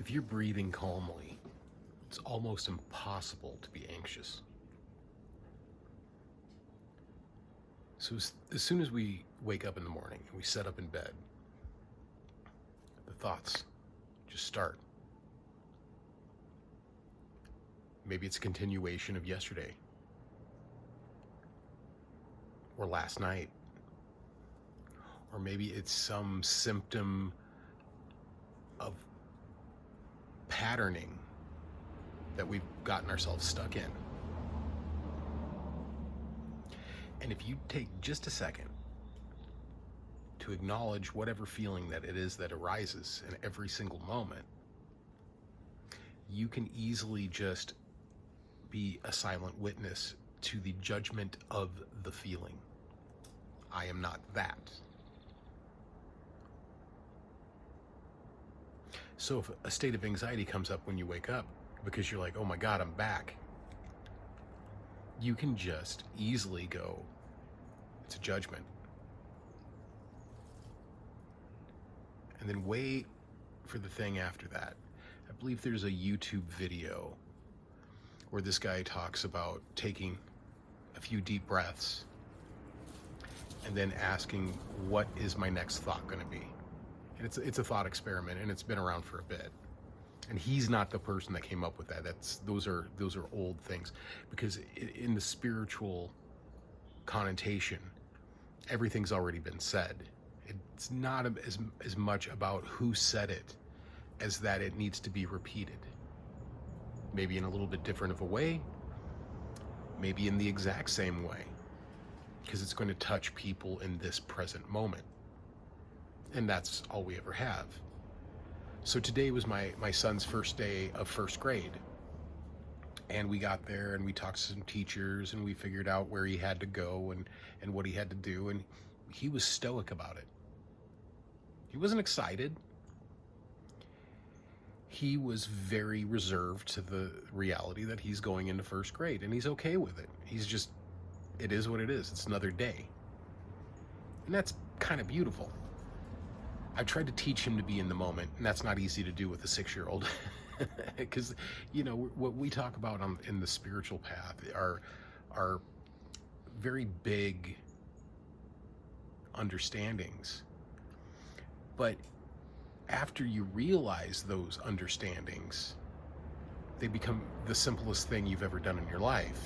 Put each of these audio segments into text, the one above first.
If you're breathing calmly, it's almost impossible to be anxious. So as soon as we wake up in the morning and we set up in bed, the thoughts just start. Maybe it's a continuation of yesterday or last night, or maybe it's some symptom of patterning that we've gotten ourselves stuck in. And if you take just a second to acknowledge whatever feeling that it is that arises in every single moment, you can easily just be a silent witness to the judgment of the feeling. I am not that. So if a state of anxiety comes up when you wake up because you're like, oh my God, I'm back, you can just easily go, it's a judgment. And then wait for the thing after that. I believe there's a YouTube video where this guy talks about taking a few deep breaths and then asking, what is my next thought going to be? And it's a thought experiment, and it's been around for a bit. And he's not the person that came up with that. Those are old things, because in the spiritual connotation, everything's already been said. It's not as much about who said it as that it needs to be repeated. Maybe in a little bit different of a way, maybe in the exact same way, because it's going to touch people in this present moment. And that's all we ever have. So today was my son's first day of first grade. And we got there and we talked to some teachers and we figured out where he had to go and what he had to do. And he was stoic about it. He wasn't excited. He was very reserved to the reality that he's going into first grade, and he's okay with it. It is what it is. It's another day. And that's kind of beautiful. I've tried to teach him to be in the moment, and that's not easy to do with a 6-year-old. Because, what we talk about in the spiritual path are very big understandings. But after you realize those understandings, they become the simplest thing you've ever done in your life.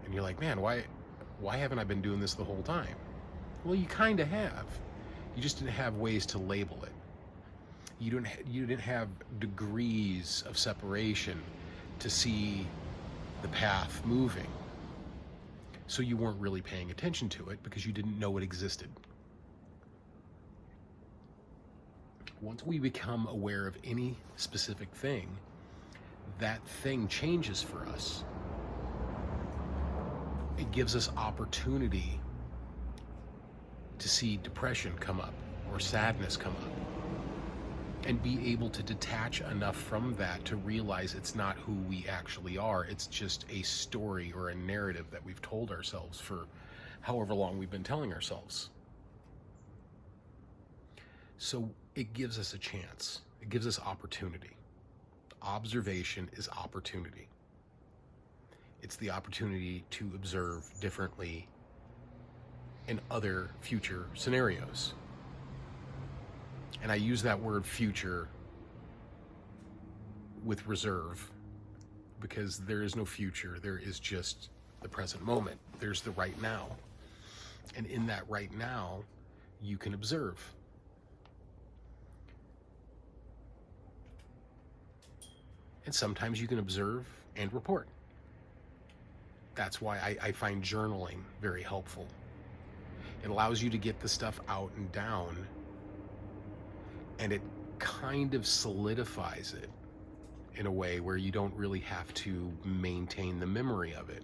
And you're like, man, why haven't I been doing this the whole time? Well, you kind of have. You just didn't have ways to label it. You didn't have degrees of separation to see the path moving. So you weren't really paying attention to it because you didn't know it existed. Once we become aware of any specific thing, that thing changes for us. It gives us opportunity to see depression come up or sadness come up and be able to detach enough from that to realize it's not who we actually are. It's just a story or a narrative that we've told ourselves for however long we've been telling ourselves. So it gives us a chance. It gives us opportunity. Observation is opportunity. It's the opportunity to observe differently in other future scenarios. And I use that word future with reserve because there is no future. There is just the present moment. There's the right now. And in that right now, you can observe. And sometimes you can observe and report. That's why I find journaling very helpful. It allows you to get the stuff out and down, and it kind of solidifies it in a way where you don't really have to maintain the memory of it.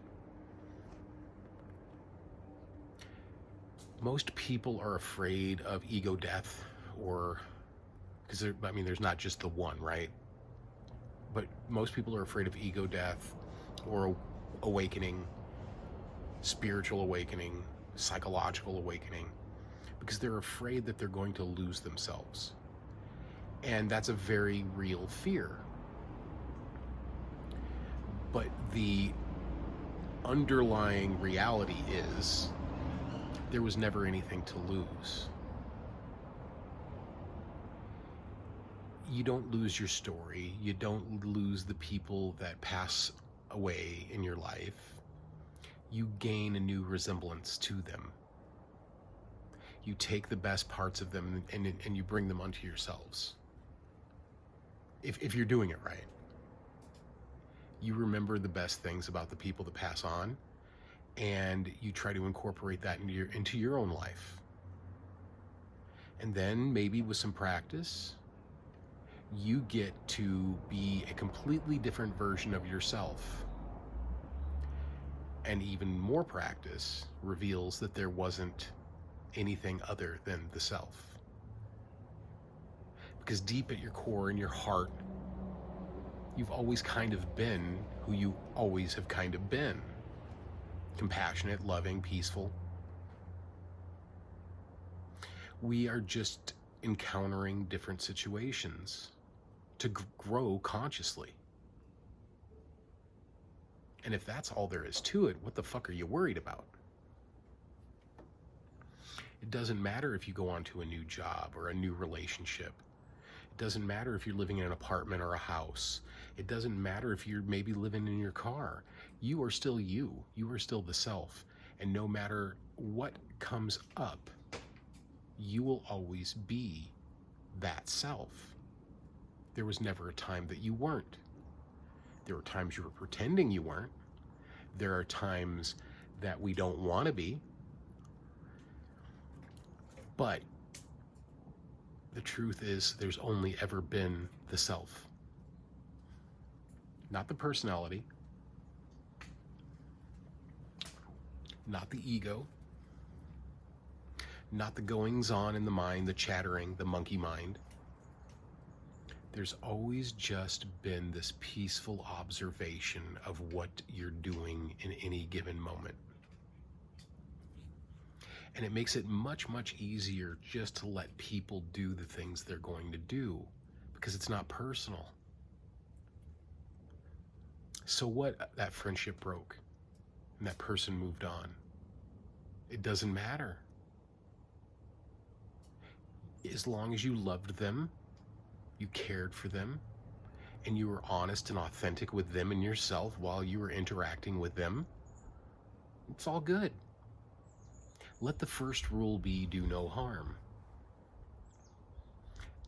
Most people are afraid of ego death, or because there's not just the one, right? But most people are afraid of ego death or awakening, spiritual awakening, psychological awakening, because they're afraid that they're going to lose themselves. And that's a very real fear. But the underlying reality is there was never anything to lose. You don't lose your story. You don't lose the people that pass away in your life. You gain a new resemblance to them. You take the best parts of them and you bring them onto yourselves. If you're doing it right. You remember the best things about the people that pass on, and you try to incorporate that into your own life. And then maybe with some practice, you get to be a completely different version of yourself. And even more practice reveals that there wasn't anything other than the self. Because deep at your core, in your heart, you've always kind of been who you always have kind of been. Compassionate, loving, peaceful. We are just encountering different situations to grow consciously. And if that's all there is to it, what the fuck are you worried about? It doesn't matter if you go on to a new job or a new relationship. It doesn't matter if you're living in an apartment or a house. It doesn't matter if you're maybe living in your car. You are still you. You are still the self. And no matter what comes up, you will always be that self. There was never a time that you weren't. There were times you were pretending you weren't. There are times that we don't want to be. But the truth is, there's only ever been the self. Not the personality. Not the ego. Not the goings on in the mind, the chattering, the monkey mind. There's always just been this peaceful observation of what you're doing in any given moment. And it makes it much, much easier just to let people do the things they're going to do, because it's not personal. So what? That friendship broke and that person moved on. It doesn't matter. As long as you loved them, you cared for them, and you were honest and authentic with them and yourself while you were interacting with them, it's all good. Let the first rule be do no harm.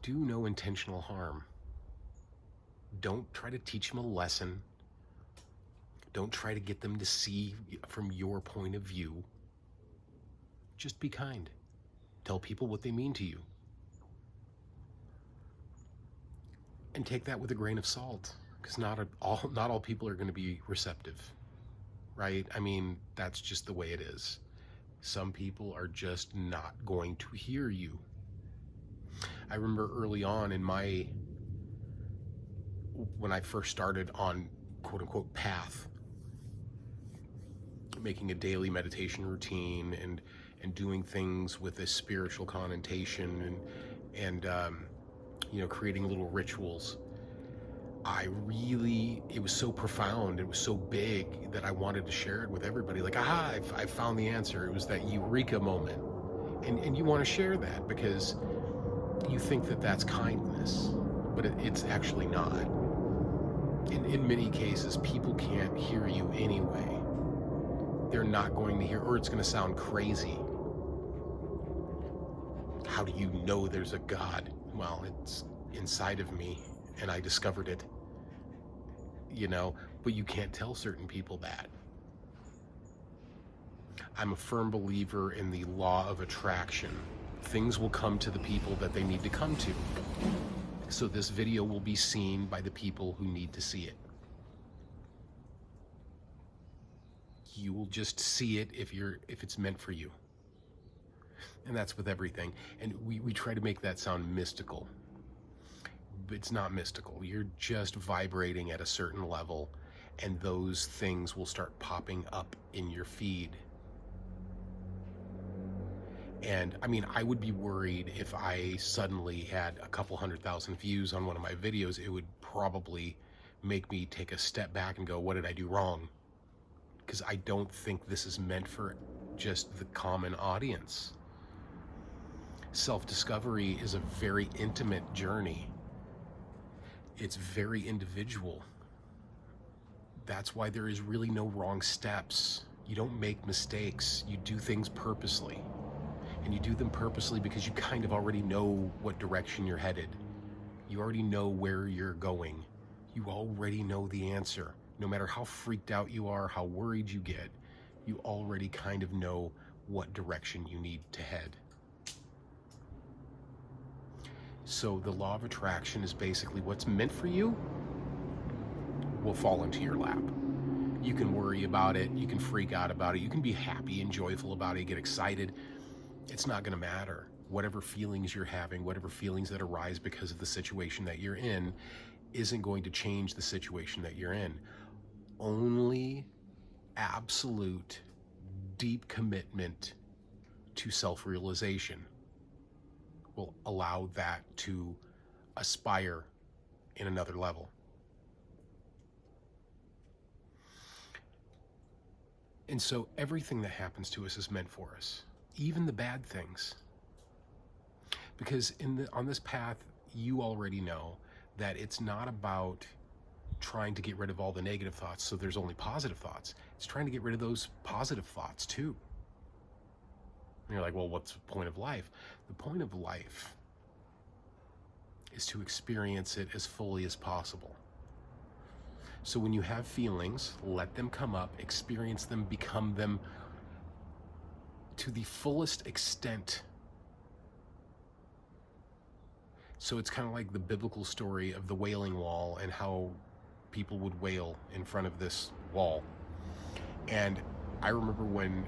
Do no intentional harm. Don't try to teach them a lesson. Don't try to get them to see from your point of view. Just be kind. Tell people what they mean to you. And take that with a grain of salt, because not all people are going to be receptive, right? I mean, that's just the way it is. Some people are just not going to hear you. I remember early on when I first started on quote unquote path, making a daily meditation routine and doing things with a spiritual connotation and creating little rituals. It was so profound, it was so big that I wanted to share it with everybody. Like, I found the answer. It was that eureka moment. And you want to share that because you think that that's kindness, but it's actually not. In many cases, people can't hear you anyway. They're not going to hear, or it's going to sound crazy. How do you know there's a God? Well, it's inside of me, and I discovered it. But you can't tell certain people that. I'm a firm believer in the law of attraction. Things will come to the people that they need to come to. So this video will be seen by the people who need to see it. You will just see it if it's meant for you. And that's with everything. And we try to make that sound mystical. But it's not mystical. You're just vibrating at a certain level, and those things will start popping up in your feed. And I mean, I would be worried if I suddenly had a couple 100,000 views on one of my videos. It would probably make me take a step back and go, what did I do wrong? Because I don't think this is meant for just the common audience. Self-discovery is a very intimate journey. It's very individual. That's why there is really no wrong steps. You don't make mistakes. You do things purposely. And you do them purposely because you kind of already know what direction you're headed. You already know where you're going. You already know the answer. No matter how freaked out you are, how worried you get, you already kind of know what direction you need to head. So the law of attraction is basically what's meant for you will fall into your lap. You can worry about it, you can freak out about it, you can be happy and joyful about it, get excited. It's not going to matter. Whatever feelings you're having, whatever feelings that arise because of the situation that you're in, isn't going to change the situation that you're in. Only absolute deep commitment to self-realization will allow that to aspire in another level. And so everything that happens to us is meant for us, even the bad things. Because on this path, you already know that it's not about trying to get rid of all the negative thoughts so there's only positive thoughts. It's trying to get rid of those positive thoughts too. And you're like, well, what's the point of life? The point of life is to experience it as fully as possible. So when you have feelings, let them come up, experience them, become them to the fullest extent. So it's kind of like the biblical story of the Wailing Wall and how people would wail in front of this wall. And I remember when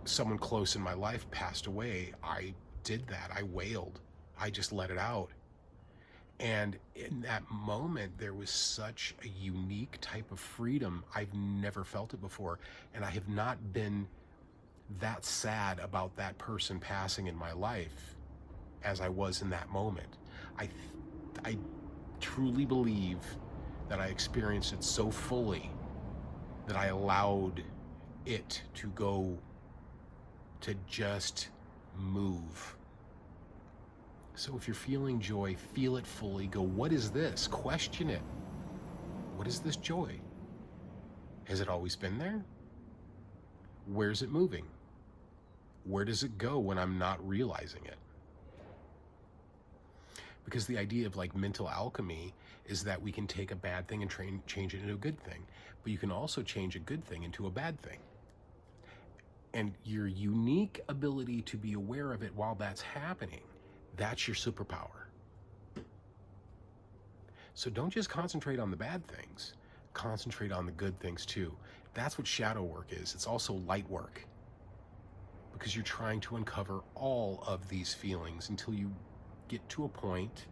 someone close in my life passed away, I did that. I wailed. I just let it out. And in that moment, there was such a unique type of freedom. I've never felt it before. And I have not been that sad about that person passing in my life as I was in that moment. I truly believe that I experienced it so fully that I allowed it to go to just move. So if you're feeling joy, feel it fully. Go, what is this? Question it. What is this joy? Has it always been there? Where's it moving? Where does it go when I'm not realizing it? Because the idea of like mental alchemy is that we can take a bad thing and change it into a good thing. But you can also change a good thing into a bad thing. And your unique ability to be aware of it while that's happening, that's your superpower. So don't just concentrate on the bad things. Concentrate on the good things too. That's what shadow work is. It's also light work. Because you're trying to uncover all of these feelings until you get to a point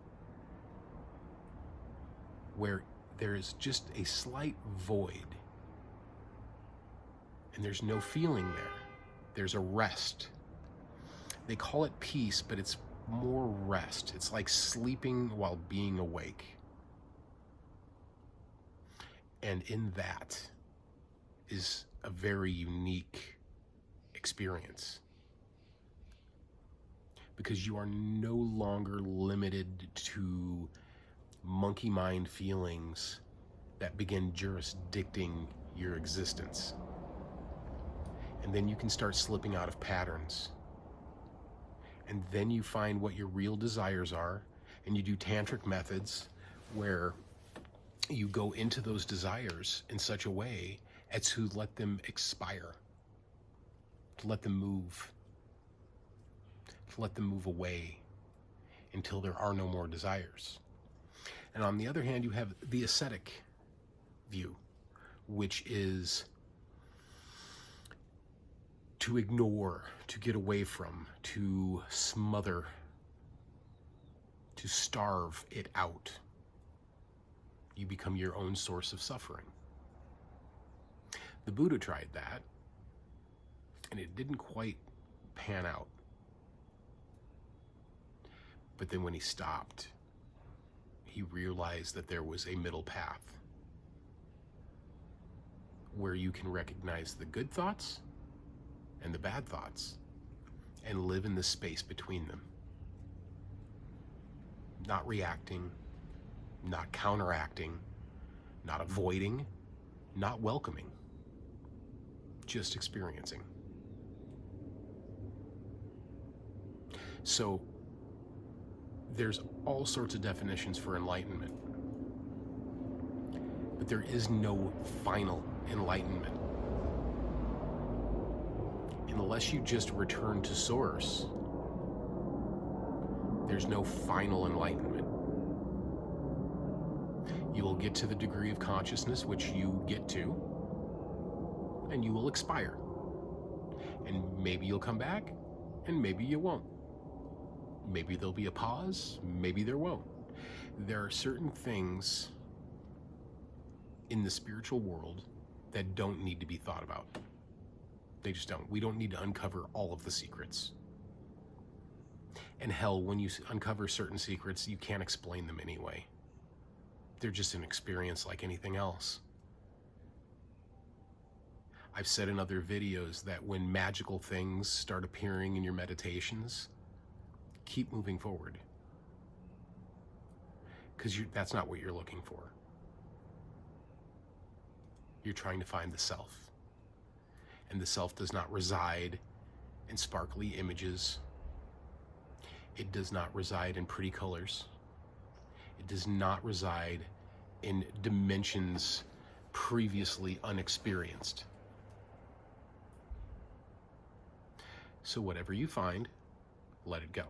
where there is just a slight void. And there's no feeling there. There's a rest. They call it peace, but it's more rest. It's like sleeping while being awake. And in that is a very unique experience. Because you are no longer limited to monkey mind feelings that begin jurisdicting your existence. And then you can start slipping out of patterns. And then you find what your real desires are, and you do tantric methods where you go into those desires in such a way as to let them expire, to let them move, to let them move away until there are no more desires. And on the other hand, you have the ascetic view, which is to ignore, to get away from, to smother, to starve it out. You become your own source of suffering. The Buddha tried that, and it didn't quite pan out. But then when he stopped, he realized that there was a middle path. where you can recognize the good thoughts and the bad thoughts and live in the space between them. Not reacting, not counteracting, not avoiding, not welcoming, just experiencing. So there's all sorts of definitions for enlightenment, but there is no final enlightenment. Unless you just return to source, there's no final enlightenment. You will get to the degree of consciousness which you get to, and you will expire. And maybe you'll come back, and maybe you won't. Maybe there'll be a pause, maybe there won't. There are certain things in the spiritual world that don't need to be thought about. They just don't. We don't need to uncover all of the secrets. And hell, when you uncover certain secrets, you can't explain them anyway. They're just an experience like anything else. I've said in other videos that when magical things start appearing in your meditations, keep moving forward. Because that's not what you're looking for. You're trying to find the self. And the self does not reside in sparkly images. It does not reside in pretty colors. It does not reside in dimensions previously unexperienced. So whatever you find, let it go.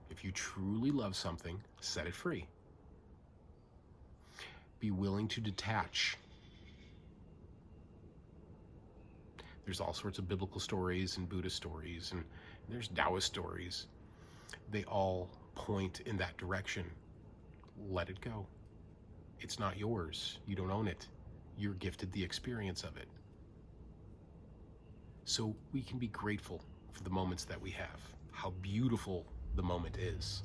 If you truly love something, set it free. Be willing to detach. There's all sorts of biblical stories and Buddhist stories, and there's Taoist stories. They all point in that direction. Let it go. It's not yours. You don't own it. You're gifted the experience of it. So we can be grateful for the moments that we have, how beautiful the moment is.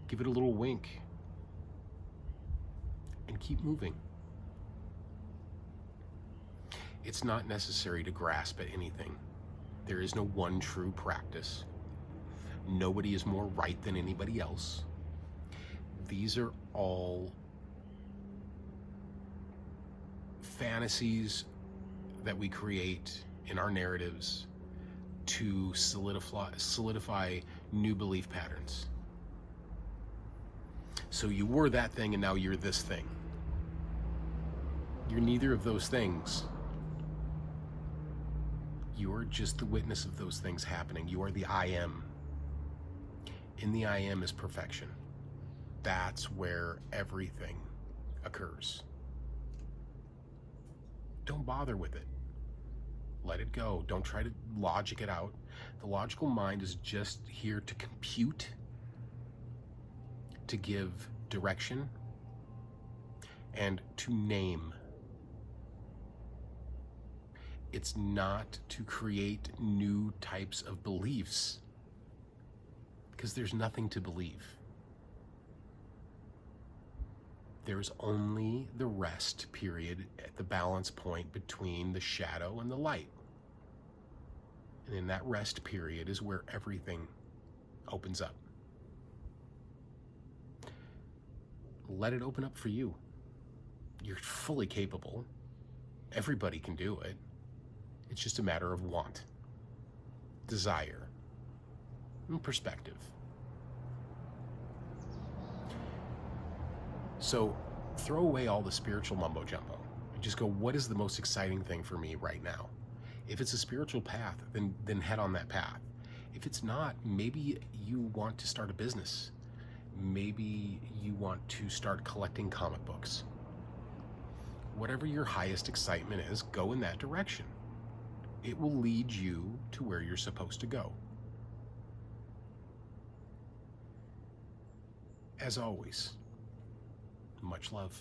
Give it a little wink and keep moving. It's not necessary to grasp at anything. There is no one true practice. Nobody is more right than anybody else. These are all fantasies that we create in our narratives to solidify new belief patterns. So you were that thing and now you're this thing. You're neither of those things. You're just the witness of those things happening. You are the I am. In the I am is perfection. That's where everything occurs. Don't bother with it. Let it go. Don't try to logic it out. The logical mind is just here to compute, to give direction, and to name. It's not to create new types of beliefs, because there's nothing to believe. There's only the rest period at the balance point between the shadow and the light. And in that rest period is where everything opens up. Let it open up for you. You're fully capable. Everybody can do it. It's just a matter of want, desire, and perspective. So throw away all the spiritual mumbo jumbo and just go, what is the most exciting thing for me right now? If it's a spiritual path, then head on that path. If it's not, maybe you want to start a business. Maybe you want to start collecting comic books. Whatever your highest excitement is, go in that direction. It will lead you to where you're supposed to go. As always, much love.